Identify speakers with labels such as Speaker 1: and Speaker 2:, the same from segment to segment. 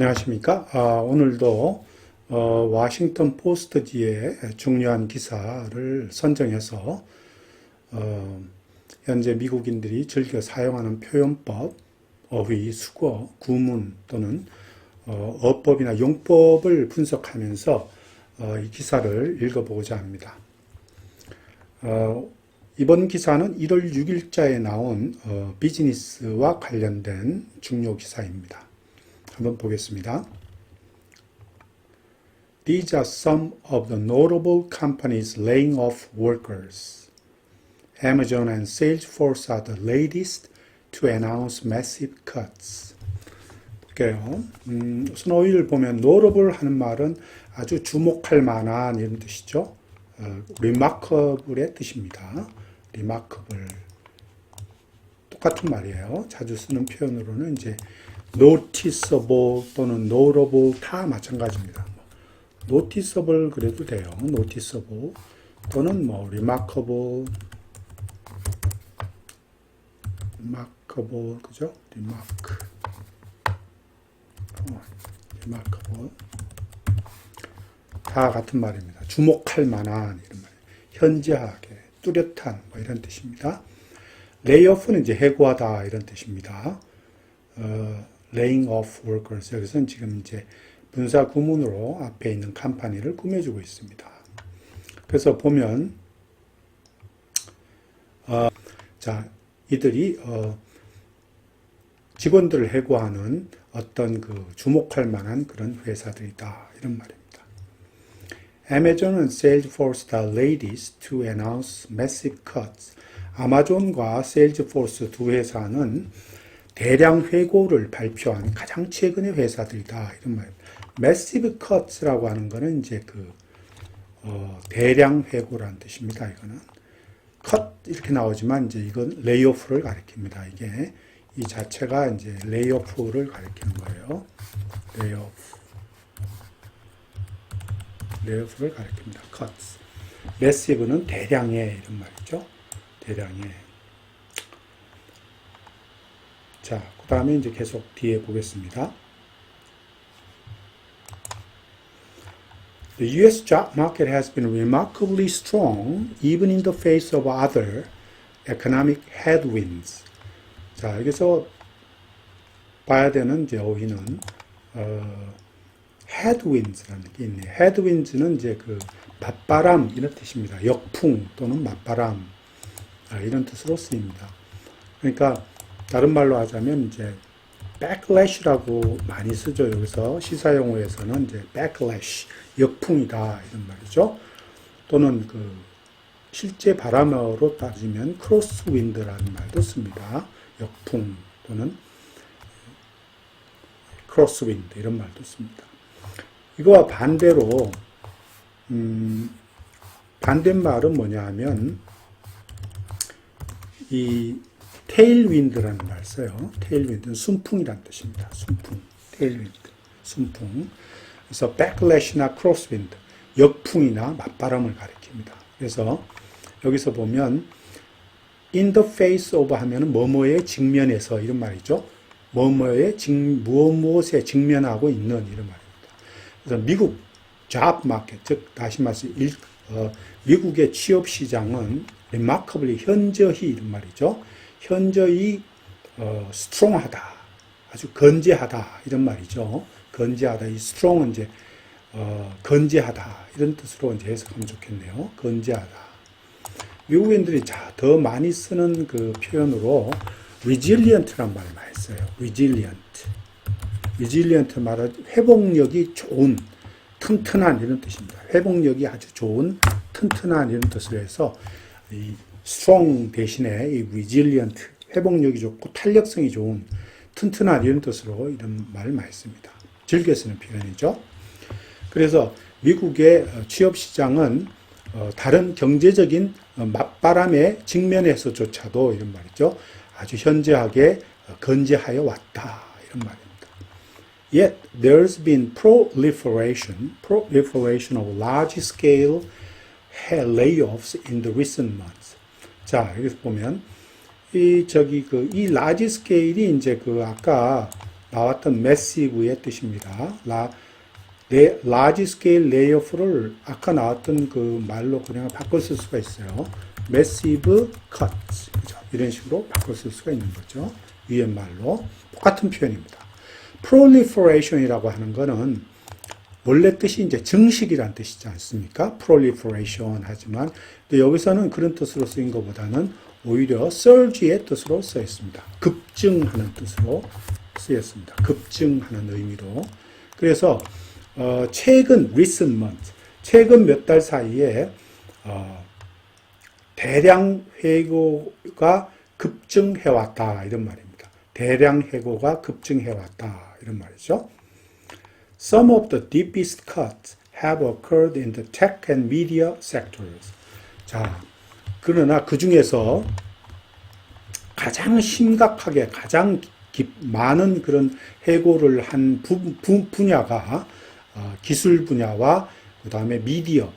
Speaker 1: 안녕하십니까? 오늘도 워싱턴 포스트지의 중요한 기사를 선정해서 현재 미국인들이 즐겨 사용하는 표현법, 어휘, 수거, 구문 또는 어법이나 용법을 분석하면서 이 기사를 읽어보고자 합니다. 이번 기사는 1월 6일자에 나온 비즈니스와 관련된 중요 기사입니다. 한번 보겠습니다. These are some of the notable companies laying off workers. Amazon and Salesforce are the latest to announce massive cuts. 볼게요. 스노우를 보면 notable 하는 말은 아주 주목할 만한 이런 뜻이죠. remarkable의 뜻입니다. remarkable. 똑같은 말이에요. 자주 쓰는 표현으로는 이제 noticeable 또는 notable 다 마찬가지입니다. noticeable 그래도 돼요. noticeable 또는 remarkable, 그죠? remarkable 다 같은 말입니다. 주목할 만한 이런 말, 현저하게, 뚜렷한 이런 뜻입니다. layoff는 이제 해고하다 이런 뜻입니다. laying off workers. 여기서는 지금 이제 분사 구문으로 앞에 있는 컴퍼니를 꾸며주고 있습니다. 그래서 보면, 이들이, 직원들을 해고하는 어떤 주목할 만한 그런 회사들이다. 이런 말입니다. Amazon and Salesforce are the latest to announce massive cuts. 아마존과 세일즈포스 두 회사는 대량 회고를 발표한 가장 최근의 회사들이다. 이런 말입니다. Massive cuts라고 하는 거는 이제 대량 회고라는 뜻입니다. 이거는. cut 이렇게 나오지만 이제 이건 레이오프를 가리킵니다. 이게 이 자체가 이제 레이오프를 가리키는 거예요. 레이오프를 가리킵니다. cuts. massive는 대량의 이런 말이죠. 대량의. 자, 그 다음에 이제 계속 뒤에 보겠습니다. The U.S. job market has been remarkably strong even in the face of other economic headwinds. 자, 여기서 봐야 되는 이제 어휘는 headwinds라는 게 있네요. headwinds는 이제 맞바람 이런 뜻입니다. 역풍 또는 맞바람 이런 뜻으로 쓰입니다. 그러니까 다른 말로 하자면 이제 backlash라고 많이 쓰죠. 여기서 시사용어에서는 이제 backlash, 역풍이다 이런 말이죠. 또는 실제 바람어로 따지면 crosswind라는 말도 씁니다. 역풍 또는 crosswind 이런 말도 씁니다. 이거와 반대로 반대말은 뭐냐 하면 이 테일윈드라는 말 써요. 테일윈드는 순풍이라는 뜻입니다. 순풍, 테일윈드, 순풍. 그래서 backlash나 crosswind, 역풍이나 맞바람을 가리킵니다. 그래서 여기서 보면 in the face of 하면은 뭐뭐에 직면해서 이런 말이죠. 무엇에 직면하고 있는 이런 말입니다. 그래서 미국 job market, 즉 다시 말해서 미국의 취업 시장은 remarkably 현저히 이런 말이죠. 현저히 strong하다, 아주 건재하다 이런 말이죠. 건재하다, 이 strong은 이제 건재하다 이런 뜻으로 이제 해석하면 좋겠네요. 건재하다. 미국인들이 더 많이 쓰는 표현으로 resilient라는 말을 많이 써요. resilient 말은 회복력이 좋은, 튼튼한 이런 뜻입니다. 회복력이 아주 좋은, 튼튼한 이런 뜻으로 해서 이 strong 대신에 이 resilient, 회복력이 좋고 탄력성이 좋은, 튼튼한 이런 뜻으로 이런 말을 많이 씁니다. 즐겨 쓰는 표현이죠. 그래서 미국의 취업시장은 다른 경제적인 맞바람에 직면해서조차도 이런 말이죠. 아주 현저하게 건재하여 왔다. 이런 말입니다. Yet there's been proliferation of large-scale layoffs in the recent months. 자, 여기서 보면 이 large scale이 이제 아까 나왔던 massive의 뜻입니다. large scale layoff를 아까 나왔던 그 말로 그냥 바꿔 쓸 수가 있어요. massive cuts. 그죠? 이런 식으로 바꿔 쓸 수가 있는 거죠. 위의 말로. 똑같은 표현입니다. proliferation이라고 하는 거는 원래 뜻이 이제 증식이란 뜻이지 않습니까? proliferation 하지만 여기서는 그런 뜻으로 쓰인 것보다는 오히려 surge의 뜻으로 쓰였습니다. 급증하는 뜻으로 쓰였습니다. 급증하는 의미로. 그래서 최근 recent months, 최근 몇 달 사이에 대량 해고가 급증해왔다 이런 말입니다. 대량 해고가 급증해왔다 이런 말이죠. Some of the deepest cuts have occurred in the tech and media sectors. 자, 그러나 그 중에서 가장 심각하게 가장 많은 그런 해고를 한 분야가 기술 분야와 그 다음에 미디어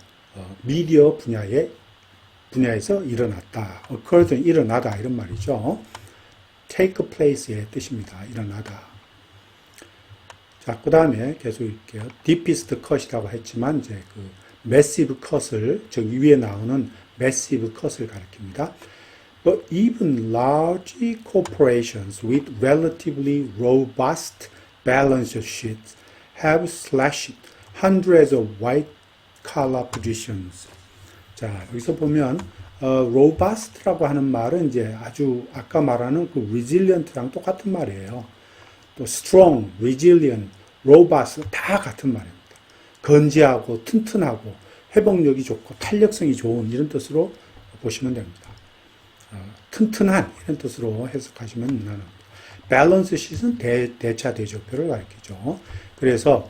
Speaker 1: 분야에서 일어났다. occurred 일어나다 이런 말이죠. take place의 뜻입니다. 일어나다. 자, 그 다음에 계속 읽게요. deepest cut이라고 했지만 이제 그 massive cut을 즉 위에 나오는 massive cut을 가리킵니다. But even large corporations with relatively robust balance sheets have slashed hundreds of white-collar positions. 자, 여기서 보면 robust라고 하는 말은 이제 아주 아까 말하는 그 resilient랑 똑같은 말이에요. 또 strong, resilient, robust 다 같은 말입니다. 건재하고 튼튼하고 회복력이 좋고 탄력성이 좋은 이런 뜻으로 보시면 됩니다. 튼튼한 이런 뜻으로 해석하시면 무난합니다. 밸런스 쉿은 대차 대조표를 가리키죠. 그래서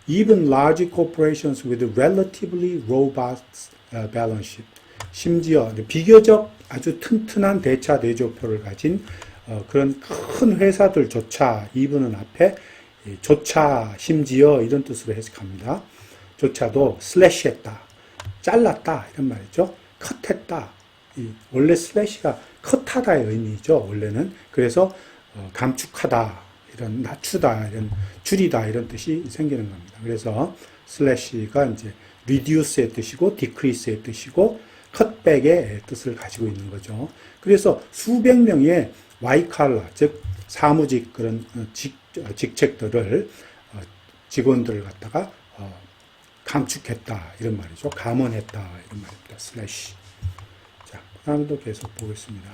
Speaker 1: even large corporations with relatively robust balance sheet, 심지어 비교적 아주 튼튼한 대차 대조표를 가진 그런 큰 회사들조차 even은 앞에 조차 심지어 이런 뜻으로 해석합니다. 조차도 슬래시했다, 잘랐다 이런 말이죠. 컷했다. 원래 슬래시가 컷하다의 의미죠. 원래는 그래서 감축하다, 이런 낮추다, 이런 줄이다 이런 뜻이 생기는 겁니다. 그래서 슬래시가 이제 reduce의 뜻이고 decrease의 뜻이고 cutback의 뜻을 가지고 있는 거죠. 그래서 수백 명의 white-collar, 즉 사무직 그런 직책들을 직원들을 갖다가 감축했다 이런 말이죠. 감원했다 이런 말입니다. 슬래시. 자, 다음도 계속 보겠습니다.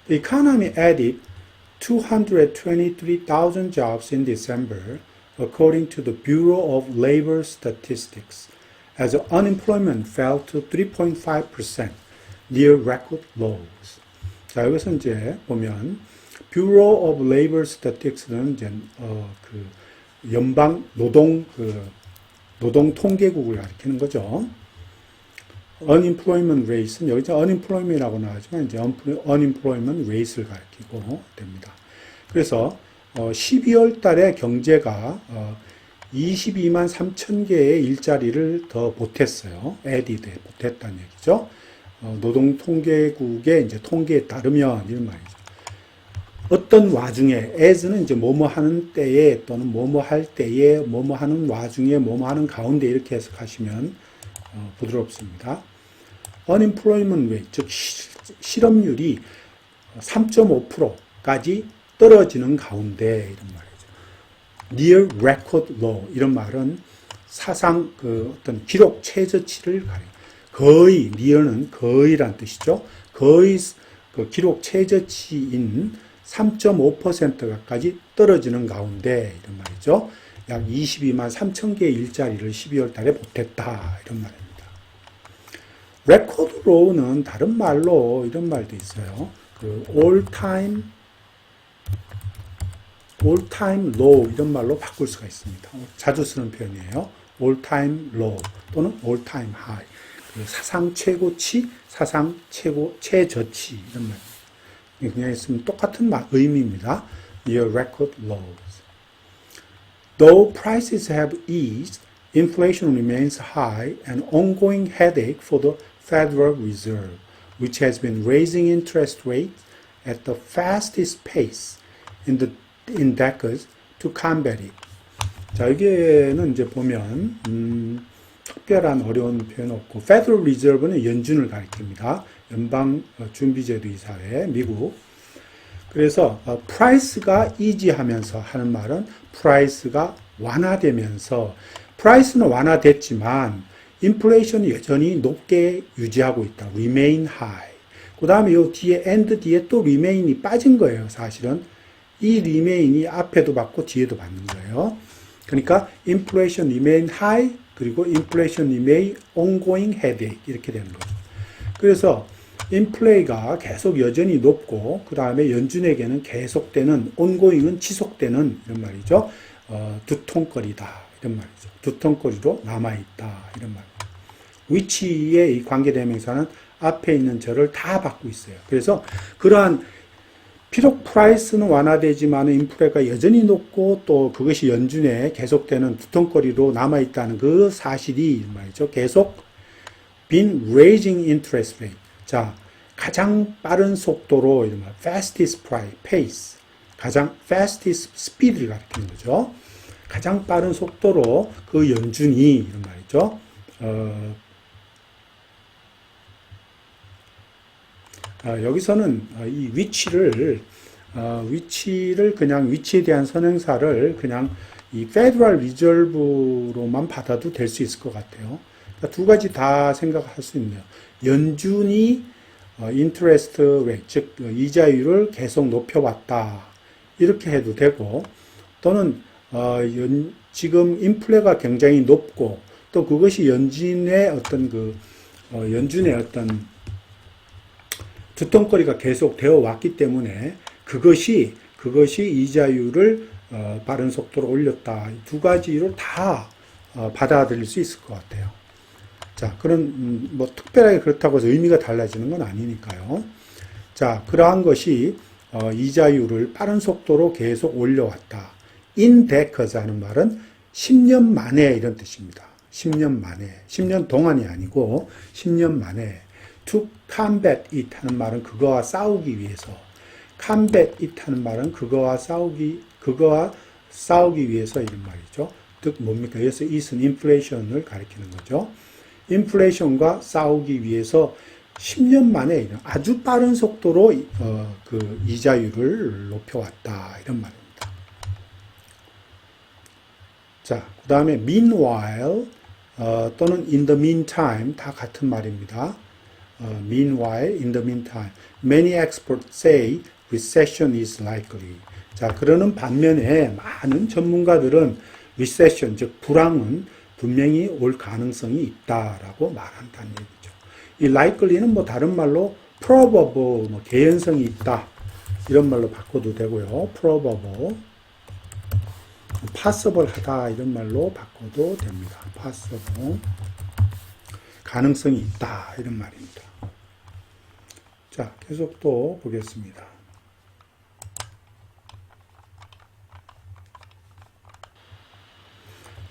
Speaker 1: The economy added 223,000 jobs in December, according to the Bureau of Labor Statistics, as unemployment fell to 3.5%, near record lows. 자, 여기서 이제 보면 Bureau of Labor Statistics는 이제 그 연방 노동 통계국을 가리키는 거죠. unemployment rate는 여기 이제 unemployment이라고 나오지만 이제 unemployment rate를 가리키고 됩니다. 그래서 12월 달에 경제가 22만 3천 개의 일자리를 더 보탰어요. added, 보탰다는 얘기죠. 노동 통계국의 이제 통계에 따르면 이런 말이죠. 어떤 와중에 as는 이제 뭐뭐 하는 때에 또는 뭐뭐 할 때에 뭐뭐 하는 와중에 뭐뭐 하는 가운데 이렇게 해석하시면 부드럽습니다. unemployment rate, 즉 실업률이 3.5%까지 떨어지는 가운데 이런 말이죠. near record low 이런 말은 사상 그 어떤 기록 최저치를 가리킵니다. 거의 near는 거의란 뜻이죠. 거의 그 기록 최저치인 3.5%까지 떨어지는 가운데 이런 말이죠. 약 22만 3천 개의 일자리를 12월 달에 보탰다 이런 말입니다. record low는 다른 말로 이런 말도 있어요. 그 all time low 이런 말로 바꿀 수가 있습니다. 자주 쓰는 표현이에요. all time low 또는 all time high. 그 사상 최고치, 사상 최저치 이런 말. 그냥 있으면 똑같은 의미입니다. Near record lows. Though prices have eased, inflation remains high, an ongoing headache for the Federal Reserve, which has been raising interest rates at the fastest pace in decades to combat it. 자, 여기에는 이제 보면, 특별한 어려운 표현 없고, Federal Reserve는 연준을 가리킵니다. 연방준비제도 이사회, 미국. 그래서, price가 easy하면서 하는 말은 price가 완화되면서, price는 완화됐지만, 인플레이션이 여전히 높게 유지하고 있다. remain high. 그 다음에 요 뒤에, and 뒤에 또 remain이 빠진 거예요, 사실은. 이 remain이 앞에도 받고 뒤에도 받는 거예요. 그러니까 inflation remain high 그리고 inflation remain ongoing headache 이렇게 되는 거죠. 그래서 인플레이가 계속 여전히 높고 그 다음에 연준에게는 계속되는 ongoing은 지속되는 이런 말이죠. 두통거리다 이런 말이죠. 두통거리로 남아있다 이런 말이죠. which의 이 관계대명사는 앞에 있는 절을 다 받고 있어요. 그래서 그러한 비록 프라이스는 완화되지만 인플레가 여전히 높고 또 그것이 연준에 계속되는 두통거리로 남아있다는 그 사실이 말이죠. 계속 been raising interest rate. 자, 가장 빠른 속도로 이런 말, fastest pace. 가장 fastest speed를 가리키는 거죠. 가장 빠른 속도로 그 연준이 이런 말이죠. 여기서는 이 위치를 그냥 위치에 대한 선행사를 그냥 이 Federal Reserve로만 받아도 될 수 있을 것 같아요. 그러니까 두 가지 다 생각할 수 있네요. 연준이 interest rate, 즉 이자율을 계속 높여왔다 이렇게 해도 되고 또는 지금 인플레가 굉장히 높고 또 그것이 연준의 어떤 연준의 어떤 두통거리가 계속 되어 왔기 때문에 그것이 이자율을 빠른 속도로 올렸다. 두 가지로 다 받아들일 수 있을 것 같아요. 자, 그런 뭐 특별하게 그렇다고 해서 의미가 달라지는 건 아니니까요. 자, 그러한 것이 이자율을 빠른 속도로 계속 올려왔다. in decades 하는 말은 10년 만에 이런 뜻입니다. 10년 만에. 10년 동안이 아니고 10년 만에. to combat it 하는 말은 그거와 싸우기 위해서. combat it 하는 말은 그거와 싸우기 위해서 이런 말이죠. 즉 뭡니까? 그래서 it은 인플레이션을 가리키는 거죠. 인플레이션과 싸우기 위해서 10년 만에 이런 아주 빠른 속도로 그 이자율을 높여왔다 이런 말입니다. 자, 그 다음에 meanwhile 또는 in the meantime 다 같은 말입니다. Meanwhile, in the meantime, many experts say recession is likely. 자, 그러는 반면에 많은 전문가들은 recession, 즉 불황은 분명히 올 가능성이 있다라고 말한다는 얘기죠. 이 likely는 뭐 다른 말로 probable, 뭐 개연성이 있다 이런 말로 바꿔도 되고요. probable, possible 하다 이런 말로 바꿔도 됩니다. possible, 가능성이 있다 이런 말입니다. 자, 계속 또 보겠습니다.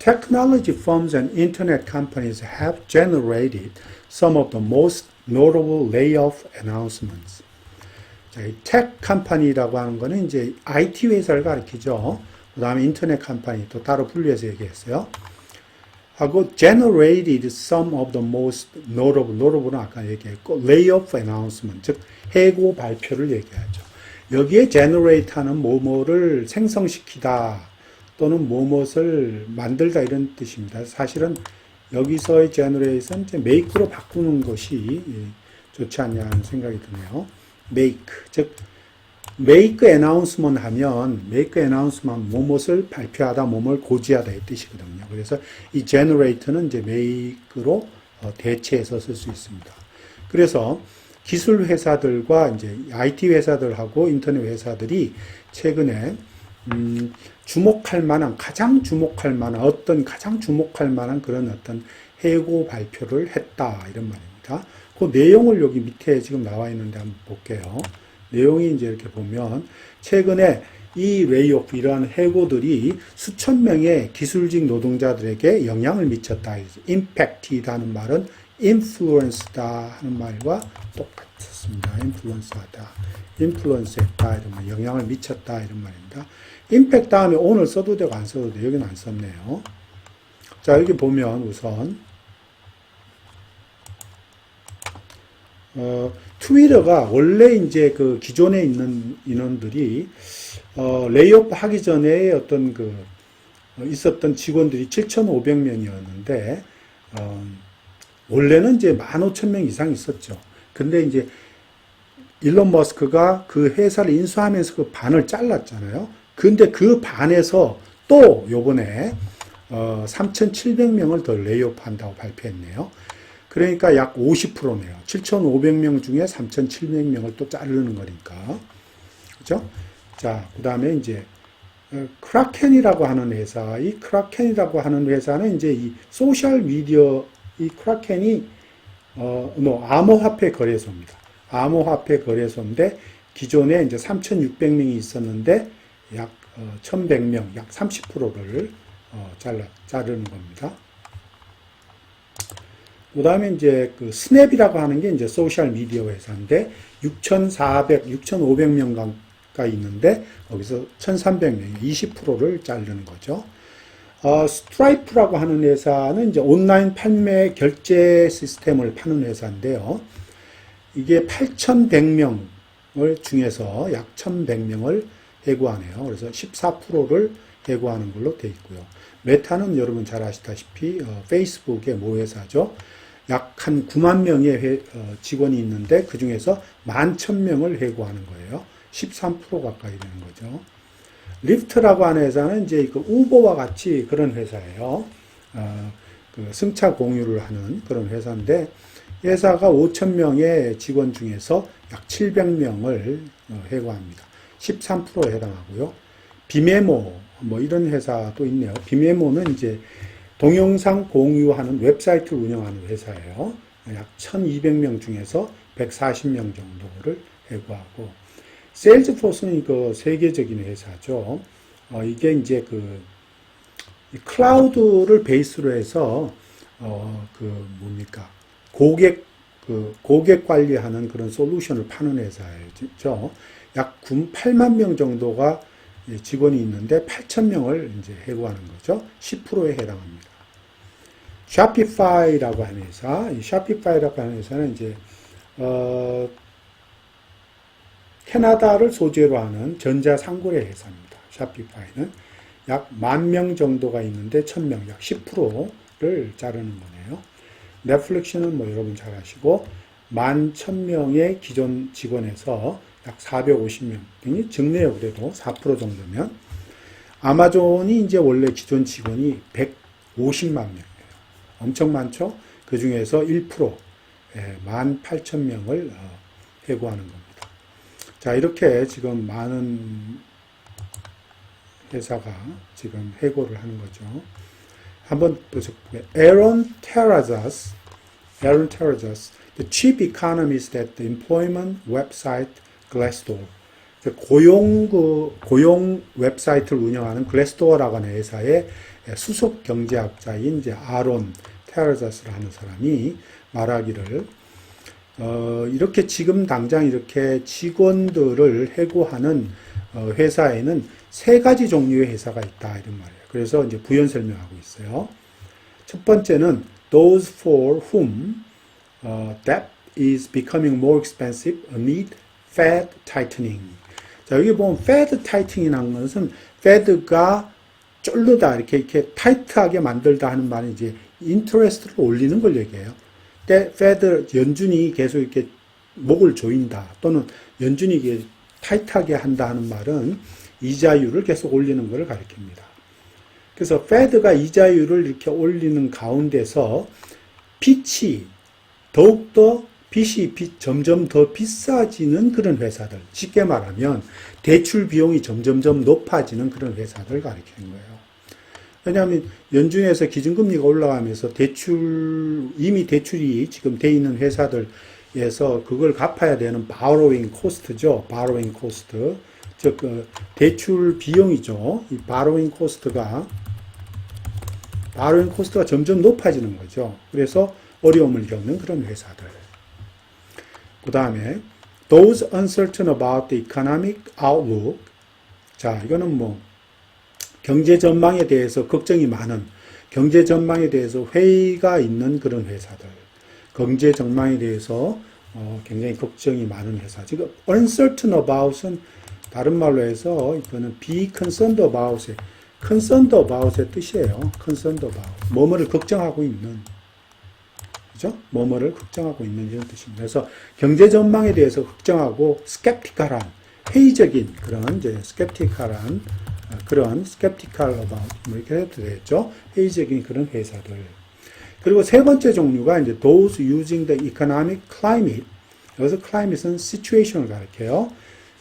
Speaker 1: Technology firms and internet companies have generated some of the most notable layoff announcements. 자, 이 tech 컴퍼니라고 하는 거는 이제 IT 회사를 가리키죠. 그 다음에 인터넷 컴퍼니 또 따로 분류해서 얘기했어요. 하고 generated some of the most notable은 아까 얘기했고 layoff announcement, 즉 해고 발표를 얘기하죠. 여기에 generate하는 뭐뭐를 생성시키다 또는 뭐뭇을 만들다 이런 뜻입니다. 사실은 여기서의 generate은 이제 make로 바꾸는 것이 좋지 않냐는 생각이 드네요. make, 즉 make announcement 하면 make announcement 뭐뭇을 발표하다, 뭐뭇을 고지하다 이 뜻이거든요. 그래서 이 generate는 이제 make로 대체해서 쓸 수 있습니다. 그래서 기술 회사들과 이제 IT 회사들하고 인터넷 회사들이 최근에 주목할 만한 가장 주목할 만한 그런 어떤 해고 발표를 했다 이런 말입니다. 그 내용을 여기 밑에 지금 나와 있는데 한번 볼게요. 내용이 이제 이렇게 보면 최근에 이 레이오프 이러한 해고들이 수천 명의 기술직 노동자들에게 영향을 미쳤다. impacted하는 말은 influence다 하는 말과 똑같습니다. influence하다, influence했다 이런 말, 영향을 미쳤다 이런 말입니다. impact 다음에 own을 써도 되고 안 써도 돼요. 여기는 안 썼네요. 자, 여기 보면 우선 트위터가 원래 이제 그 기존에 있는 인원들이 레이오프 하기 전에 어떤 있었던 직원들이 7,500명이었는데 원래는 이제 15,000명 이상 있었죠. 근데 이제 일론 머스크가 그 회사를 인수하면서 그 반을 잘랐잖아요. 근데 그 반에서 또 요번에 3,700명을 더 레이오프 한다고 발표했네요. 그러니까 약 50%네요. 7,500명 중에 3,700명을 또 자르는 거니까. 그죠? 자, 그 다음에 이제, 크라켄이라고 하는 회사, 이 크라켄이라고 하는 회사는 이제 이 소셜미디어, 이 크라켄이, 암호화폐 거래소입니다. 암호화폐 거래소인데, 기존에 이제 3,600명이 있었는데, 약 1,100명, 약 30%를 자르는 겁니다. 그 다음에 이제 그 스냅이라고 하는 게 이제 소셜미디어 회사인데 6,500명 가까이 있는데 거기서 1,300명, 20%를 자르는 거죠. 스트라이프라고 하는 회사는 이제 온라인 판매 결제 시스템을 파는 회사인데요. 이게 8,100명을 중에서 약 1,100명을 해고하네요. 그래서 14%를 해고하는 걸로 되어 있고요. 메타는 여러분 잘 아시다시피 페이스북의 모회사죠. 약 한 9만 명의 직원이 있는데 그 중에서 11,000명을 해고하는 거예요. 13% 가까이 되는 거죠. 리프트라고 하는 회사는 이제 그 우버와 같이 그런 회사예요. 그 승차 공유를 하는 그런 회사인데 회사가 5,000명의 직원 중에서 약 700명을 해고합니다. 13%에 해당하고요. 비메모 뭐 이런 회사도 있네요. 비메모는 이제 동영상 공유하는 웹사이트를 운영하는 회사예요. 약 1,200명 중에서 140명 정도를 해고하고, 세일즈포스는 그 세계적인 회사죠. 이게 이제 클라우드를 베이스로 해서 고객 관리하는 그런 솔루션을 파는 회사죠. 약 8만 명 정도가 직원이 있는데 8,000명을 이제 해고하는 거죠. 10%에 해당합니다. 샤피파이라고 하는 회사, 이 샤피파이라고 하는 회사는 이제 캐나다를 소재로 하는 전자상거래 회사입니다. 샤피파이는 약 10,000명 정도가 있는데 1,000명, 약 10%를 자르는 거네요. 넷플릭스는 뭐 여러분 잘 아시고 11,000명의 기존 직원에서 약 450명, 굉장히 적네요. 그래도 4% 정도면. 아마존이 이제 원래 기존 직원이 150만 명이에요. 엄청 많죠? 그 중에서 1%, 18,000명을 해고하는 겁니다. 자, 이렇게 지금 많은 회사가 지금 해고를 하는 거죠. 한번 보세요. Aaron Terrazas, the chief economist at the employment website Glassdoor. 고용 웹사이트를 운영하는 글래스도어라고 하는 회사의 수석 경제학자인 이제 아론 테라자스를 하는 사람이 말하기를 이렇게 지금 당장 이렇게 직원들을 해고하는 회사에는 3가지 종류의 회사가 있다 이런 말이에요. 그래서 이제 부연 설명하고 있어요. 첫 번째는 those for whom debt is becoming more expensive amid Fed tightening. 자, 여기 보면 Fed tightening 한 것은 Fed가 쫄르다 이렇게 타이트하게 만들다 하는 말은 이제 인터레스트를 올리는 걸 얘기해요. 때 Fed 연준이 계속 이렇게 목을 조인다 또는 연준이 이게 타이트하게 한다 하는 말은 이자율을 계속 올리는 것을 가리킵니다. 그래서 Fed가 이자율을 이렇게 올리는 가운데서 빚이 점점 더 비싸지는 그런 회사들, 쉽게 말하면 대출 비용이 점점점 높아지는 그런 회사들 가리키는 거예요. 왜냐하면 연준에서 기준금리가 올라가면서 이미 대출이 지금 돼 있는 회사들에서 그걸 갚아야 되는 borrowing cost죠. borrowing cost. 즉, 대출 비용이죠. 이 borrowing cost가 점점 높아지는 거죠. 그래서 어려움을 겪는 그런 회사들. 그 다음에 those uncertain about the economic outlook. 자, 이거는 뭐 경제 전망에 대해서 걱정이 많은, 경제 전망에 대해서 회의가 있는 그런 회사들. 경제 전망에 대해서 굉장히 걱정이 많은 회사. 지금 uncertain about은 다른 말로 해서 이거는 be concerned about의 concerned about의 뜻이에요. concerned about. 뭐뭐를 걱정하고 있는. 그죠? 뭐뭐를 걱정하고 있는 이런 뜻입니다. 그래서 경제 전망에 대해서 걱정하고 skeptical한, 회의적인 그런 이제 skeptical한 그런 skeptical about 뭐 이렇게 해도 되겠죠. 회의적인 그런 회사들. 그리고 세 번째 종류가 이제 those using the economic climate. 여기서 climate는 situation을 가리켜요.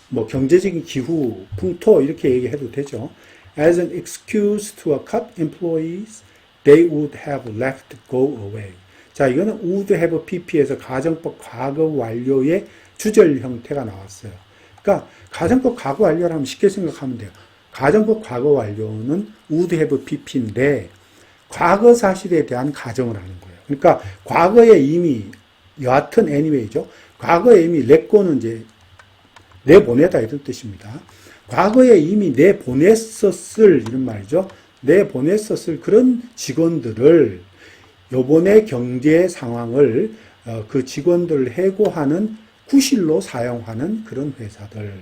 Speaker 1: 뭐 경제적인 기후, 풍토 이렇게 얘기해도 되죠. As an excuse to cut employees, they would have left go away. 자, 이거는 would have pp에서 가정법 과거 완료의 주절 형태가 나왔어요. 그러니까 가정법 과거 완료를 하면 쉽게 생각하면 돼요. 가정법 과거 완료는 would have pp인데 과거 사실에 대한 가정을 하는 거예요. 그러니까 과거에 이미 여하튼 anyway죠. 과거에 이미 let go는 이제 내보내다 이런 뜻입니다. 과거에 이미 내보냈었을 이런 말이죠. 내보냈었을 그런 직원들을 요번에 경제 상황을 그 직원들을 해고하는 구실로 사용하는 그런 회사들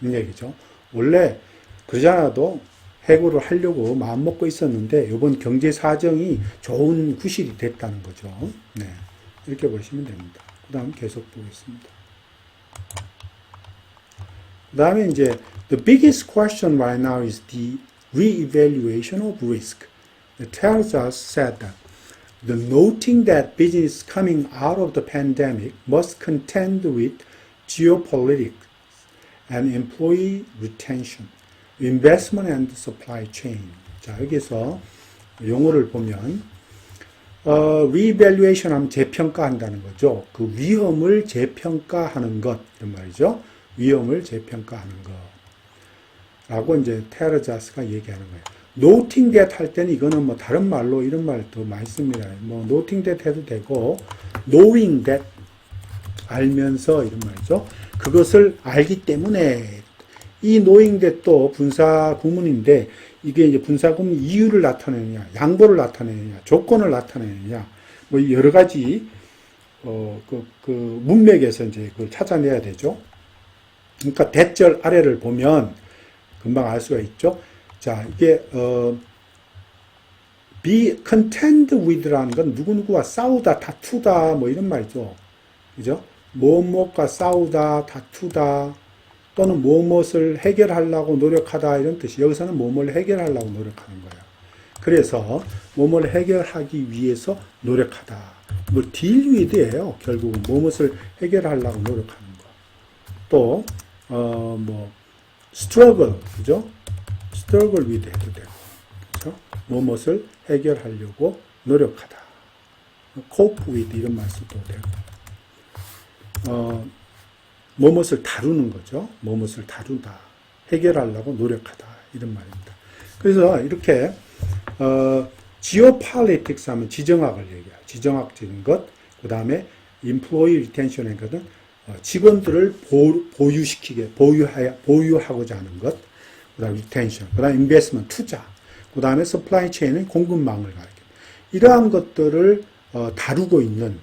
Speaker 1: 이런 얘기죠. 원래 그러지 않아도 해고를 하려고 마음먹고 있었는데 이번 경제 사정이 좋은 구실이 됐다는 거죠. 네, 이렇게 보시면 됩니다. 그 다음 계속 보겠습니다. 그 다음에 이제 the biggest question right now is the re-evaluation of risk. tells us said that the noting that business coming out of the pandemic must contend with geopolitics and employee retention, investment and supply chain. 자, 여기서 용어를 보면 re-evaluation 하면 재평가한다는 거죠. 그 위험을 재평가하는 것 이런 말이죠. 위험을 재평가하는 거라고 이제 테르자스가 얘기하는 거예요. noting that 할 때는 이거는 뭐 다른 말로 이런 말도 많이 씁니다. 뭐 noting that 해도 되고 knowing that 알면서 이런 말이죠. 그것을 알기 때문에 이 knowing that도 분사 구문인데 이게 이제 분사 구문 이유를 나타내느냐, 양보를 나타내느냐, 조건을 나타내느냐 뭐 여러 가지 그 문맥에서 이제 그걸 찾아내야 되죠. 그러니까 대절 아래를 보면 금방 알 수가 있죠. 자, 이게 be contend with라는 건 누구누구와 싸우다, 다투다 뭐 이런 말이죠. 그죠? 무엇과 싸우다, 다투다 또는 무엇을 해결하려고 노력하다 이런 뜻이 여기서는 무엇을 해결하려고 노력하는 거예요. 그래서 무엇을 해결하기 위해서 노력하다. 뭐 deal with예요. 결국은 무엇을 해결하려고 노력하는 거. 또 뭐 struggle, 그죠? struggle with 해도 되고, 그죠? 무엇을 해결하려고 노력하다. cope with 이런 말 써도 되고, 무엇을 다루는 거죠. 무엇을 다루다. 해결하려고 노력하다. 이런 말입니다. 그래서 이렇게 geopolitics 하면 지정학을 얘기해요. 지정학적인 것. 그 다음에 employee retention인 것은 직원들을 보유시키게, 보유하고자 하는 것. 그 다음에 retention. 그 다음에 investment, 투자. 그 다음에 supply chain은 공급망을 가리킵니다. 이러한 것들을 다루고 있는,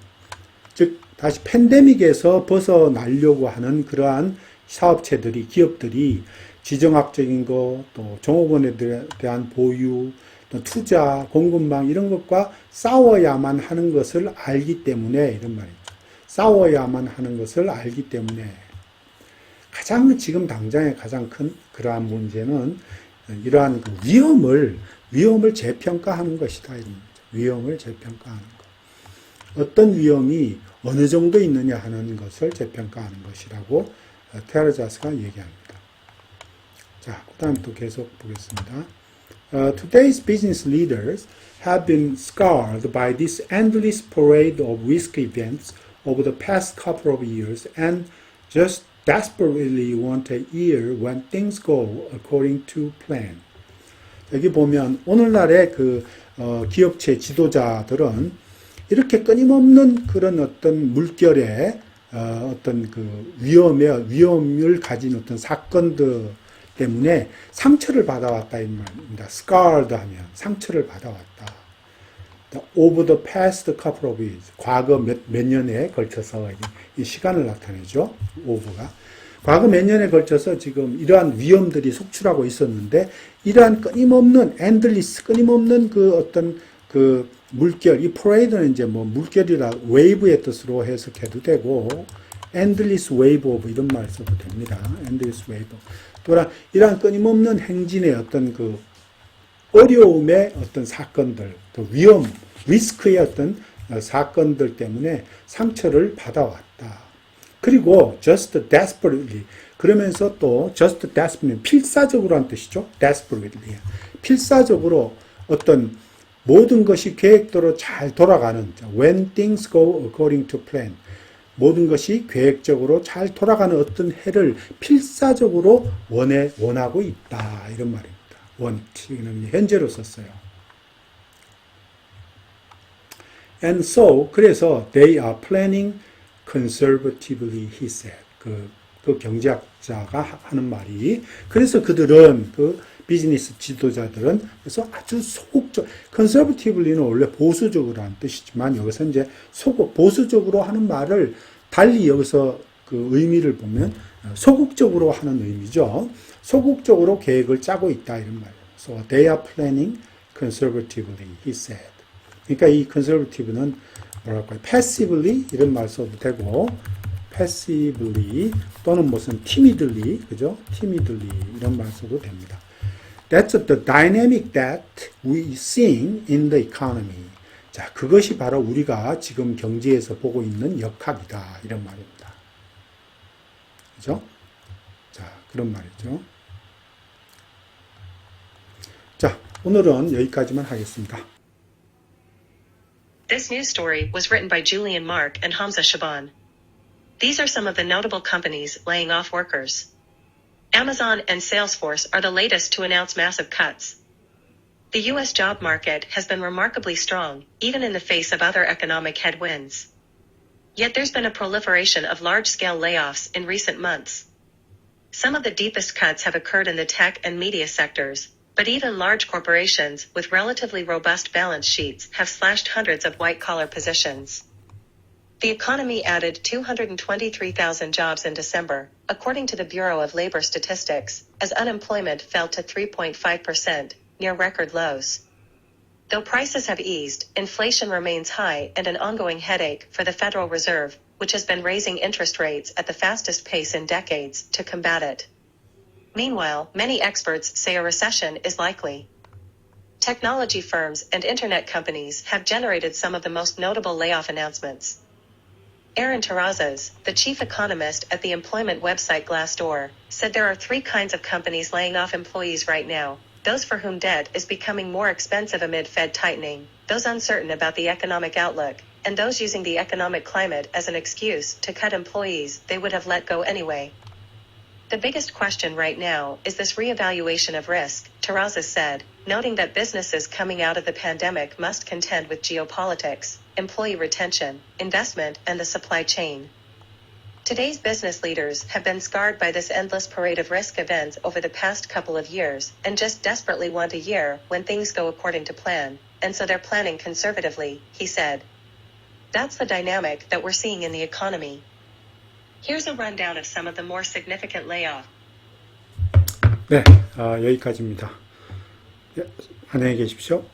Speaker 1: 즉, 다시 팬데믹에서 벗어나려고 하는 그러한 사업체들이, 기업들이 지정학적인 것, 또 종업원에 대한 보유, 또 투자, 공급망 이런 것과 싸워야만 하는 것을 알기 때문에 이런 말이죠. 싸워야만 하는 것을 알기 때문에 가장 지금 당장의 가장 큰 그러한 문제는 이러한 그 위험을 재평가하는 것이다. 이런 거죠. 위험을 재평가하는 것. 어떤 위험이 어느 정도 있느냐 하는 것을 재평가하는 것이라고 테르자스가 얘기합니다. 자, 그 다음 또 계속 보겠습니다. Today's business leaders have been scarred by this endless parade of risk events over the past couple of years and just desperately want a year when things go according to plan. 여기 보면 오늘날의 그 기업체 지도자들은 이렇게 끊임없는 그런 어떤 물결의 어떤 그 위험을 가진 어떤 사건들 때문에 상처를 받아왔다 이 말입니다. scarred 하면 상처를 받아왔다. Over the past couple of years, 과거 몇 년에 걸쳐서 이 시간을 나타내죠. over가. 과거 몇 년에 걸쳐서 지금 이러한 위험들이 속출하고 있었는데, 이러한 끊임없는, endless, 끊임없는 그 어떤 그 물결, 이 parade는 이제 뭐 물결이라 wave의 뜻으로 해석해도 되고, endless wave of 이런 말 써도 됩니다. endless wave. 또한 이러한 끊임없는 행진의 어떤 그 어려움의 어떤 사건들, 또 위험, 리스크의 어떤 사건들 때문에 상처를 받아왔다. 그리고 just desperately, 그러면서 또 just desperately, 필사적으로 한 뜻이죠. desperately. 필사적으로 어떤 모든 것이 계획대로 잘 돌아가는, when things go according to plan, 모든 것이 계획적으로 잘 돌아가는 어떤 해를 필사적으로 원하고 있다. 이런 말입니다. want, 현재로 썼어요. And so, 그래서 they are planning conservatively, he said. 그 경제학자가 하는 말이, 그래서 그들은, 그 비즈니스 지도자들은, 그래서 아주 conservativelly는 원래 보수적으로 하는 뜻이지만, 여기서 이제 보수적으로 하는 말을 달리 여기서 그 의미를 보면, 소극적으로 하는 의미죠. 소극적으로 계획을 짜고 있다, 이런 말이에요. So they are planning conservatively, he said. 그러니까 이 conservative는 뭐랄까요? passively 이런 말 써도 되고, passively 또는 무슨 timidly, 그죠? timidly 이런 말 써도 됩니다. That's the dynamic that we seeing in the economy. 자, 그것이 바로 우리가 지금 경제에서 보고 있는 역학이다, 이런 말입니다. 그죠? 자, 그런 말이죠. 자, 오늘은 여기까지만 하겠습니다.
Speaker 2: This news story was written by Julian Mark and Hamza Shaban. These are some of the notable companies laying off workers. Amazon and Salesforce are the latest to announce massive cuts. The U.S. job market has been remarkably strong, even in the face of other economic headwinds. Yet there's been a proliferation of large-scale layoffs in recent months. Some of the deepest cuts have occurred in the tech and media sectors, but even large corporations with relatively robust balance sheets have slashed hundreds of white-collar positions. The economy added 223,000 jobs in December, according to the Bureau of Labor Statistics, as unemployment fell to 3.5%, near record lows. Though prices have eased, inflation remains high and an ongoing headache for the Federal Reserve, which has been raising interest rates at the fastest pace in decades to combat it. Meanwhile, many experts say a recession is likely. Technology firms and internet companies have generated some of the most notable layoff announcements. Aaron Terrazas, the chief economist at the employment website Glassdoor, said there are three kinds of companies laying off employees right now: those for whom debt is becoming more expensive amid Fed tightening, those uncertain about the economic outlook, and those using the economic climate as an excuse to cut employees they would have let go anyway. The biggest question right now is this reevaluation of risk, Terrazas said, noting that businesses coming out of the pandemic must contend with geopolitics, employee retention, investment, and the supply chain. Today's business leaders have been scarred by this endless parade of risk events over the past couple of years, and just desperately want a year when things go according to plan, and so they're planning conservatively, he said. That's the dynamic that we're seeing in the economy. Here's a rundown of some of the more significant layoffs.
Speaker 1: 네, 여기까지입니다. 안녕히 계십시오.